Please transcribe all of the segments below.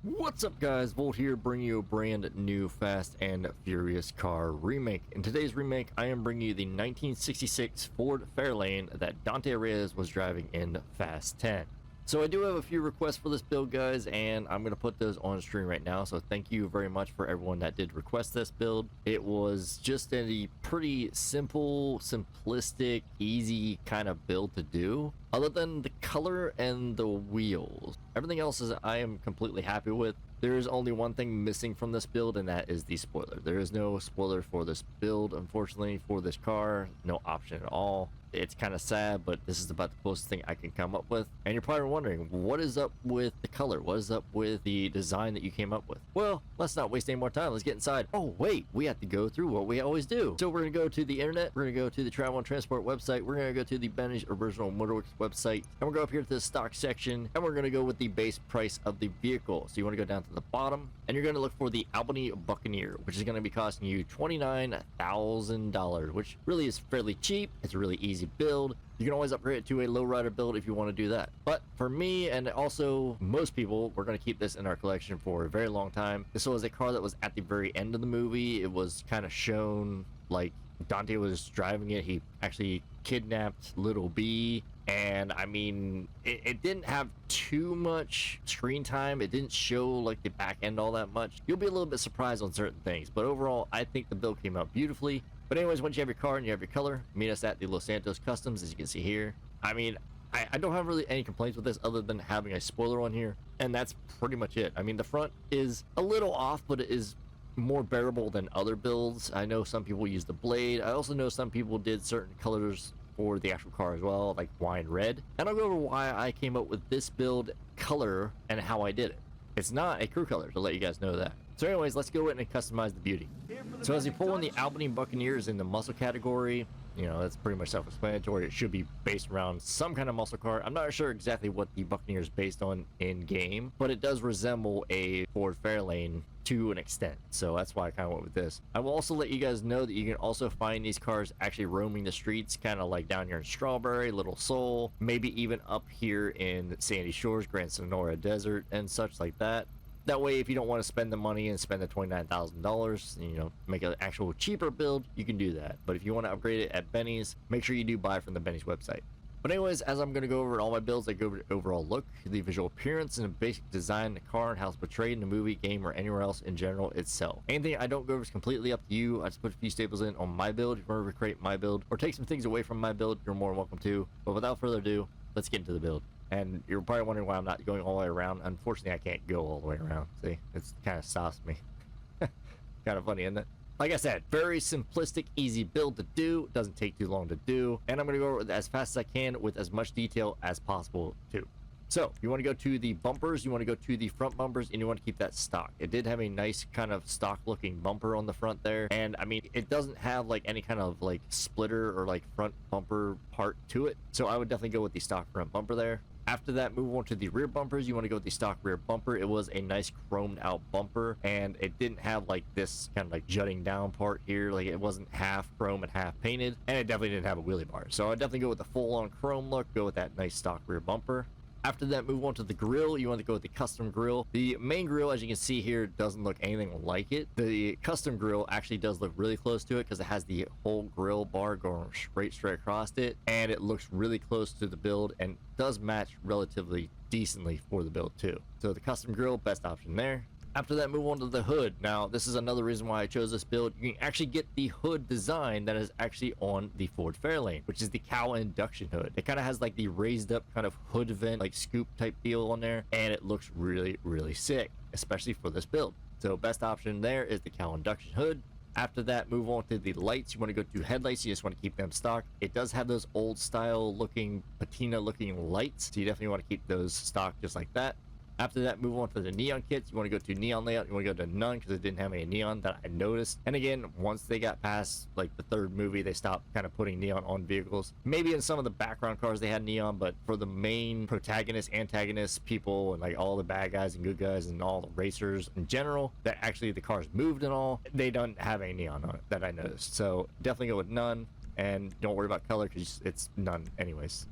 What's up guys, Volt here, bringing you a brand new Fast and Furious car remake. In today's remake, I am bringing you the 1966 Ford Fairlane that Dante Reyes was driving in Fast 10. So I do have a few requests for this build, guys, and I'm going to put those on stream right now. So thank you very much for everyone that did request this build. It was just a pretty simple, simplistic, easy kind of build to do. Other than the color and the wheels, everything else is I am completely happy with. There is only one thing missing from this build, and that is the spoiler. There is no spoiler for this build, unfortunately, for this car. No option at all. It's kind of sad, but this is about the closest thing I can come up with. And you're probably wondering, what is up with the color? What is up with the design that you came up with? Well, let's not waste any more time. Let's get inside. Oh, wait, we have to go through what we always do. So we're going to go to the internet. We're going to go to the Travel and Transport website. We're going to go to the Benny's Original Motorworks website. And we're going to go up here to the stock section. And we're going to go with the base price of the vehicle. So you want to go down to the bottom. And you're going to look for the Albany Bucaneer, which is going to be costing you $29,000, which really is fairly cheap. It's a really easy build. You can always upgrade it to a lowrider build if you want to do that. But for me, and also most people, we're going to keep this in our collection for a very long time. This was a car that was at the very end of the movie. It was kind of shown like Dante was driving it. He actually kidnapped Little B. And I mean, it didn't have too much screen time. It didn't show like the back end all that much. You'll be a little bit surprised on certain things. But overall, I think the build came out beautifully. But anyways, once you have your car and you have your color, meet us at the Los Santos Customs, as you can see here. I mean, I don't have really any complaints with this other than having a spoiler on here. And that's pretty much it. I mean, the front is a little off, but it is more bearable than other builds. I know some people use the blade. I also know some people did certain colors for the actual car as well, like wine red. And I'll go over why I came up with this build color and how I did it. It's not a crew color, to let you guys know that. So anyways, let's go in and customize the beauty. So as you pull in, the Albany Bucaneers in the muscle category, you know, that's pretty much self-explanatory. It should be based around some kind of muscle car. I'm not sure exactly what the Bucaneer is based on in game, but it does resemble a Ford Fairlane to an extent. So that's why I kind of went with this. I will also let you guys know that you can also find these cars actually roaming the streets, kind of like down here in Strawberry, Little Seoul, maybe even up here in Sandy Shores, Grand Sonora Desert, and such like that. That way, if you don't want to spend the money and spend the $29,000, you know, make an actual cheaper build, you can do that. But if you want to upgrade it at Benny's, make sure you do buy from the Benny's website. But anyways, as I'm going to go over all my builds, I go over the overall look, the visual appearance, and the basic design of the car and how it's portrayed in the movie, game, or anywhere else in general itself. Anything I don't go over is completely up to you. I just put a few staples in on my build. If you want to recreate my build or take some things away from my build, you're more than welcome to. But without further ado, let's get into the build. And you're probably wondering why I'm not going all the way around. Unfortunately, I can't go all the way around. See, it's kind of stops me. Kind of funny, isn't it? Like I said, very simplistic, easy build to do. It doesn't take too long to do. And I'm going to go over it as fast as I can with as much detail as possible too. So you want to go to the bumpers, you want to go to the front bumpers, and you want to keep that stock. It did have a nice kind of stock looking bumper on the front there. And I mean, it doesn't have like any kind of like splitter or like front bumper part to it. So I would definitely go with the stock front bumper there. After that, move on to the rear bumpers. You want to go with the stock rear bumper. It was a nice chromed out bumper, and it didn't have like this kind of like jutting down part here. Like it wasn't half chrome and half painted, and it definitely didn't have a wheelie bar. So I'd definitely go with the full on chrome look, go with that nice stock rear bumper. After that, move on to the grille. You want to go with the custom grille. The main grille, as you can see here, doesn't look anything like it. The custom grille actually does look really close to it because it has the whole grille bar going straight across it, and it looks really close to the build and does match relatively decently for the build too. So the custom grille, best option there. After that, move on to the hood. Now, this is another reason why I chose this build. You can actually get the hood design that is actually on the Ford Fairlane, which is the cowl induction hood. It kind of has like the raised up kind of hood vent, like scoop type deal on there, and it looks really, really sick, especially for this build. So best option there is the cowl induction hood. After that, move on to the lights. You want to go to headlights. You just want to keep them stock. It does have those old style looking, patina looking lights, so you definitely want to keep those stock just like that. After that, move on to the neon kits. You want to go to neon layout. You want to go to none because it didn't have any neon that I noticed. And again, once they got past like the third movie, they stopped kind of putting neon on vehicles. Maybe in some of the background cars they had neon, but for the main protagonists, antagonists, people, and like all the bad guys and good guys and all the racers in general, that actually the cars moved and all, they don't have any neon on it that I noticed. So definitely go with none, and don't worry about color because it's none anyways.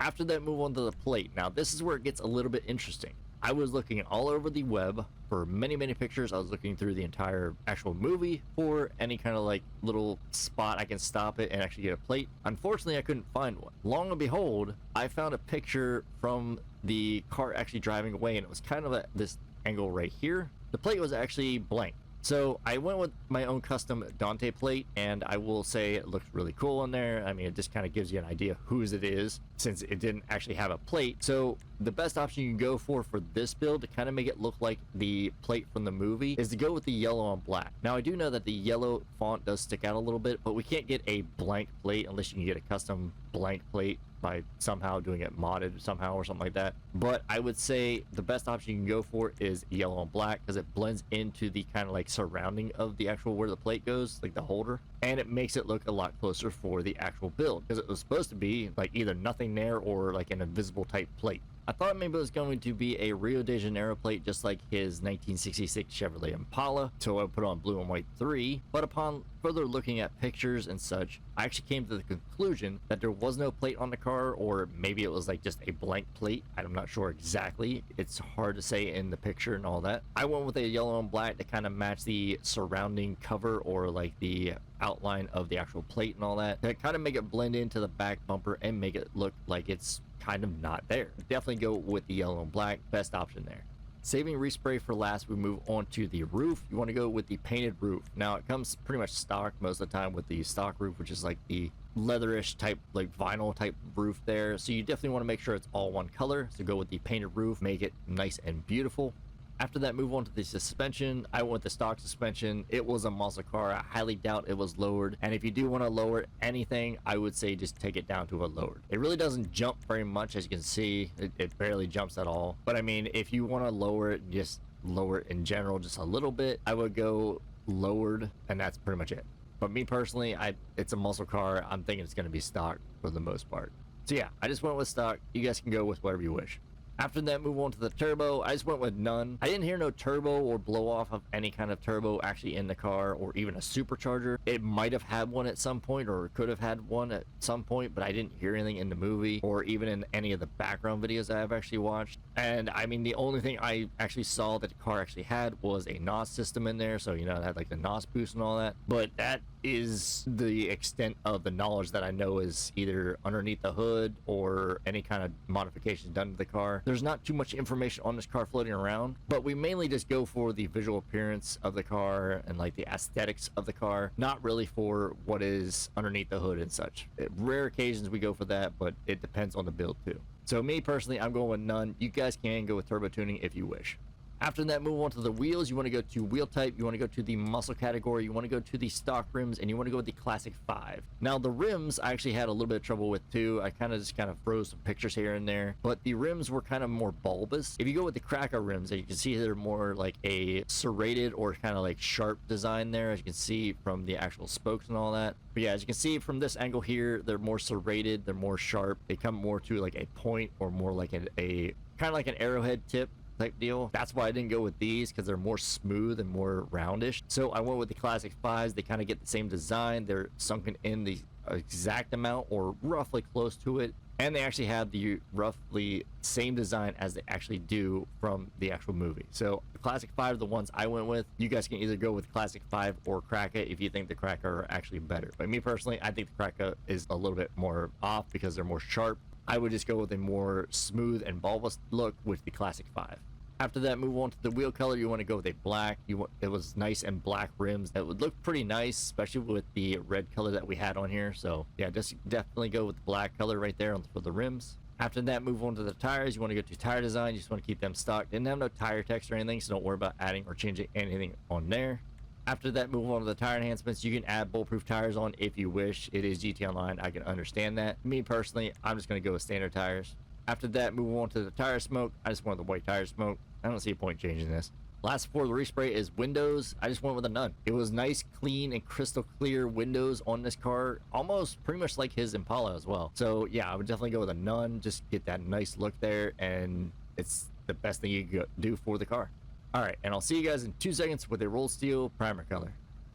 After that, move on to the plate. Now this is where it gets a little bit interesting. I was looking all over the web for many, many pictures. I was looking through the entire actual movie for any kind of like little spot I can stop it and actually get a plate. Unfortunately, I couldn't find one. Long and behold, I found a picture from the car actually driving away, and it was kind of at this angle right here. The plate was actually blank. So I went with my own custom Dante plate, and I will say it looks really cool in there. I mean, it just kind of gives you an idea whose it is, since it didn't actually have a plate. So the best option you can go for this build to kind of make it look like the plate from the movie is to go with the yellow on black. Now I do know that the yellow font does stick out a little bit, but we can't get a blank plate unless you can get a custom blank plate by somehow doing it modded somehow or something like that. But I would say the best option you can go for is yellow and black, because it blends into the kind of like surrounding of the actual where the plate goes, like the holder, and it makes it look a lot closer for the actual build, because it was supposed to be like either nothing there or like an invisible type plate. I thought maybe it was going to be a Rio de Janeiro plate, just like his 1966 Chevrolet Impala, so I put on blue and white 3, but upon further looking at pictures and such, I actually came to the conclusion that there was no plate on the car, or maybe it was like just a blank plate. I'm not sure exactly. It's hard to say in the picture and all that. I went with a yellow and black to kind of match the surrounding cover, or like the outline of the actual plate and all that, to kind of make it blend into the back bumper and make it look like it's kind of not there. Definitely go with the yellow and black, best option there. Saving respray for last, we move on to the roof. You want to go with the painted roof. Now it comes pretty much stock most of the time with the stock roof, which is like the leatherish type, like vinyl type roof there. So you definitely want to make sure it's all one color. So go with the painted roof, make it nice and beautiful. After that, move on to the suspension. I went with the stock suspension. It was a muscle car. I highly doubt it was lowered. And if you do want to lower anything, I would say just take it down to a lowered. It really doesn't jump very much, as you can see. It barely jumps at all. But I mean, if you want to lower it, just lower it in general just a little bit. I would go lowered, and that's pretty much it. But me personally, it's a muscle car. I'm thinking it's going to be stock for the most part. So yeah, I just went with stock. You guys can go with whatever you wish. After that, move on to the turbo. I just went with none. I didn't hear no turbo or blow off of any kind of turbo actually in the car, or even a supercharger. It might have had one at some point, or could have had one at some point, but I didn't hear anything in the movie or even in any of the background videos that I've actually watched. And I mean, the only thing I actually saw that the car actually had was a NOS system in there. So, you know, it had like the NOS boost and all that. But that is the extent of the knowledge that I know is either underneath the hood or any kind of modifications done to the car. There's not too much information on this car floating around, but we mainly just go for the visual appearance of the car and like the aesthetics of the car, not really for what is underneath the hood and such. At rare occasions we go for that, but it depends on the build too. So me personally, I'm going with none. You guys can go with turbo tuning if you wish. After that, move on to the wheels. You want to go to wheel type, you want to go to the muscle category, you want to go to the stock rims, and you want to go with the classic 5. Now the rims I actually had a little bit of trouble with too. I kind of froze some pictures here and there, but the rims were kind of more bulbous. If you go with the cracker rims, you can see they're more like a serrated or kind of like sharp design there, as you can see from the actual spokes and all that. But yeah, as you can see from this angle here, they're more serrated, they're more sharp, they come more to like a point, or more like a kind of like an arrowhead tip type deal. That's why I didn't go with these, because they're more smooth and more roundish. So I went with the classic 5s. They kind of get the same design. They're sunken in the exact amount, or roughly close to it, and they actually have the roughly same design as they actually do from the actual movie. So the classic 5 are the ones I went with. You guys can either go with classic 5 or Kraka if you think the Kraka are actually better. But me personally, I think the Kraka is a little bit more off because they're more sharp. I would just go with a more smooth and bulbous look with the classic 5. After that, move on to the wheel color. You want to go with a black. It was nice and black rims that would look pretty nice, especially with the red color that we had on here. So yeah, just definitely go with the black color right there for the rims. After that, move on to the tires. You want to go to tire design. You just want to keep them stock. Didn't have no tire text or anything, so don't worry about adding or changing anything on there. After that, move on to the tire enhancements. You can add bulletproof tires on if you wish. It is GT Online. I can understand that. Me personally, I'm just going to go with standard tires. After that, move on to the tire smoke. I just want the white tire smoke. I don't see a point changing this. Last for the respray is windows. I just went with a none. It was nice, clean, and crystal clear windows on this car. Almost pretty much like his Impala as well. So yeah, I would definitely go with a none. Just get that nice look there, and it's the best thing you can do for the car. All right, and I'll see you guys in 2 seconds with a rolled steel primer color.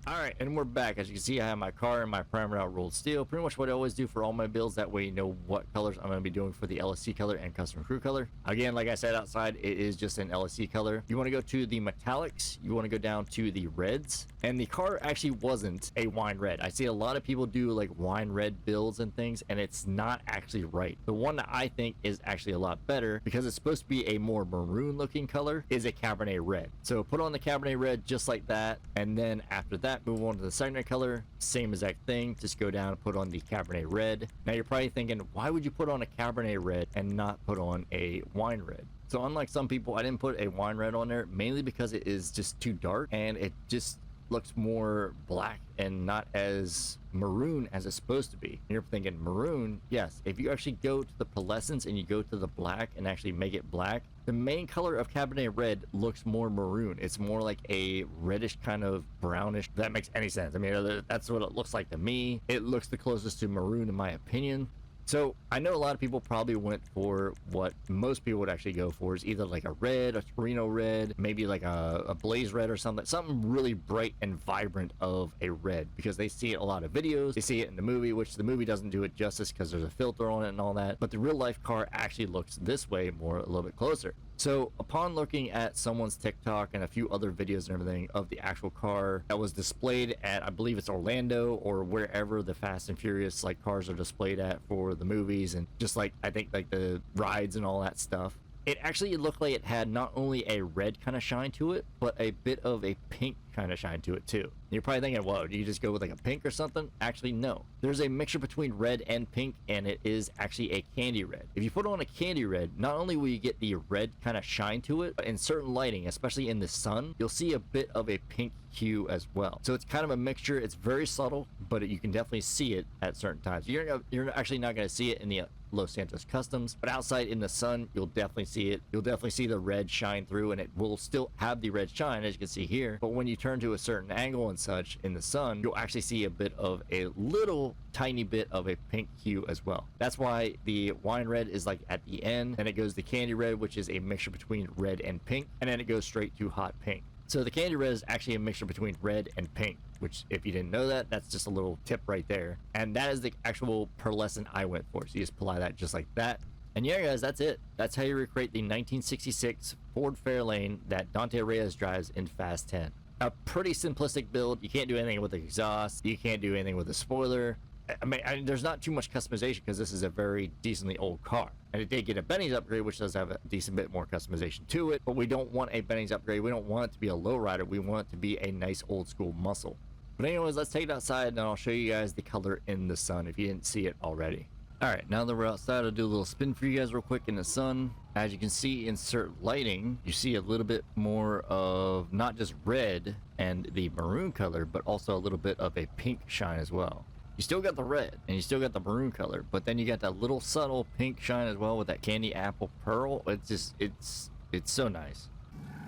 Alright, and we're back. As you can see, I have my car and my primer out rolled steel. Pretty much what I always do for all my builds. That way you know what colors I'm going to be doing for the LSC color and custom crew color. Again, like I said outside, it is just an LSC color. You want to go to the metallics. You want to go down to the reds. And the car actually wasn't a wine red. I see a lot of people do like wine red builds and things, and it's not actually right. The one that I think is actually a lot better, because it's supposed to be a more maroon looking color, is a Cabernet red. So put on the Cabernet red just like that, and then after that, move on to the secondary color, same exact thing. Just go down and put on the Cabernet red. Now you're probably thinking, why would you put on a Cabernet red and not put on a wine red? So unlike some people, I didn't put a wine red on there, mainly because it is just too dark and it just looks more black and not as maroon as it's supposed to be. And you're thinking maroon, yes, if you actually go to the pearlescence and you go to the black and actually make it black, the main color of Cabernet red looks more maroon. It's more like a reddish kind of brownish, if that makes any sense. I mean, that's what it looks like to me. It looks the closest to maroon in my opinion. So I know a lot of people probably went for what most people would actually go for, is either like a red, a Torino red, maybe like a blaze red or something really bright and vibrant of a red, because they see it a lot of videos. They see it in the movie, which the movie doesn't do it justice because there's a filter on it and all that. But the real life car actually looks this way, more a little bit closer. So upon looking at someone's TikTok and a few other videos and everything of the actual car that was displayed at, I believe it's Orlando or wherever the Fast and Furious like cars are displayed at for the movies, and just like I think like the rides and all that stuff, it actually looked like it had not only a red kind of shine to it, but a bit of a pink kind of shine to it too. You're probably thinking, whoa, do you just go with like a pink or something? Actually, no. There's a mixture between red and pink, and it is actually a candy red. If you put on a candy red, not only will you get the red kind of shine to it, but in certain lighting, especially in the sun, you'll see a bit of a pink hue as well. So it's kind of a mixture. It's very subtle, but you can definitely see it at certain times. You're actually not going to see it in the Los Santos Customs, but outside in the sun, you'll definitely see it. You'll definitely see the red shine through, and it will still have the red shine, as you can see here. But when you turn to a certain angle and such in the sun, you'll actually see a bit of a little tiny bit of a pink hue as well. That's why the wine red is like at the end, and it goes to candy red, which is a mixture between red and pink, and then it goes straight to hot pink. So the candy red is actually a mixture between red and pink, which if you didn't know that, that's just a little tip right there. And that is the actual pearlescent I went for. So you just apply that just like that. And yeah, guys, that's it. That's how you recreate the 1966 Ford Fairlane that Dante Reyes drives in Fast 10. A pretty simplistic build. You can't do anything with the exhaust. You can't do anything with the spoiler. I mean, there's not too much customization because this is a very decently old car. And it did get a Benny's upgrade, which does have a decent bit more customization to it. But we don't want a Benny's upgrade. We don't want it to be a lowrider. We want it to be a nice old school muscle. But anyways, let's take it outside and I'll show you guys the color in the sun if you didn't see it already. Alright, now that we're outside, I'll do a little spin for you guys real quick in the sun. As you can see, insert lighting, you see a little bit more of not just red and the maroon color, but also a little bit of a pink shine as well. You still got the red and you still got the maroon color, but then you got that little subtle pink shine as well with that candy apple pearl. It's so nice.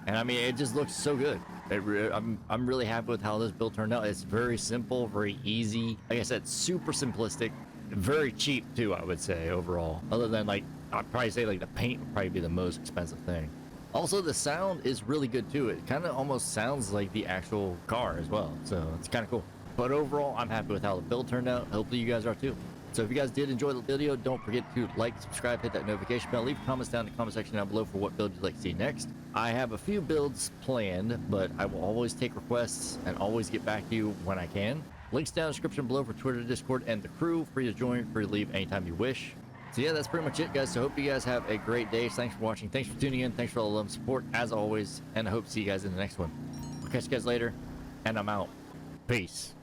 And I mean, it just looks so good. I'm really happy with how this build turned out. It's very simple, very easy. Like I said, super simplistic, very cheap too, I would say overall. Other than like, I'd probably say like the paint would probably be the most expensive thing. Also, the sound is really good too. It kind of almost sounds like the actual car as well. So it's kind of cool. But overall, I'm happy with how the build turned out. Hopefully you guys are too. So if you guys did enjoy the video, don't forget to like, subscribe, hit that notification bell, leave comments down in the comment section down below for what build you'd like to see next. I have a few builds planned, but I will always take requests and always get back to you when I can. Links down in the description below for Twitter, Discord, and the crew. Free to join, free to leave anytime you wish. So yeah, that's pretty much it, guys. So hope you guys have a great day. Thanks for watching. Thanks for tuning in. Thanks for all the love and support, as always. And I hope to see you guys in the next one. I'll catch you guys later, and I'm out. Peace.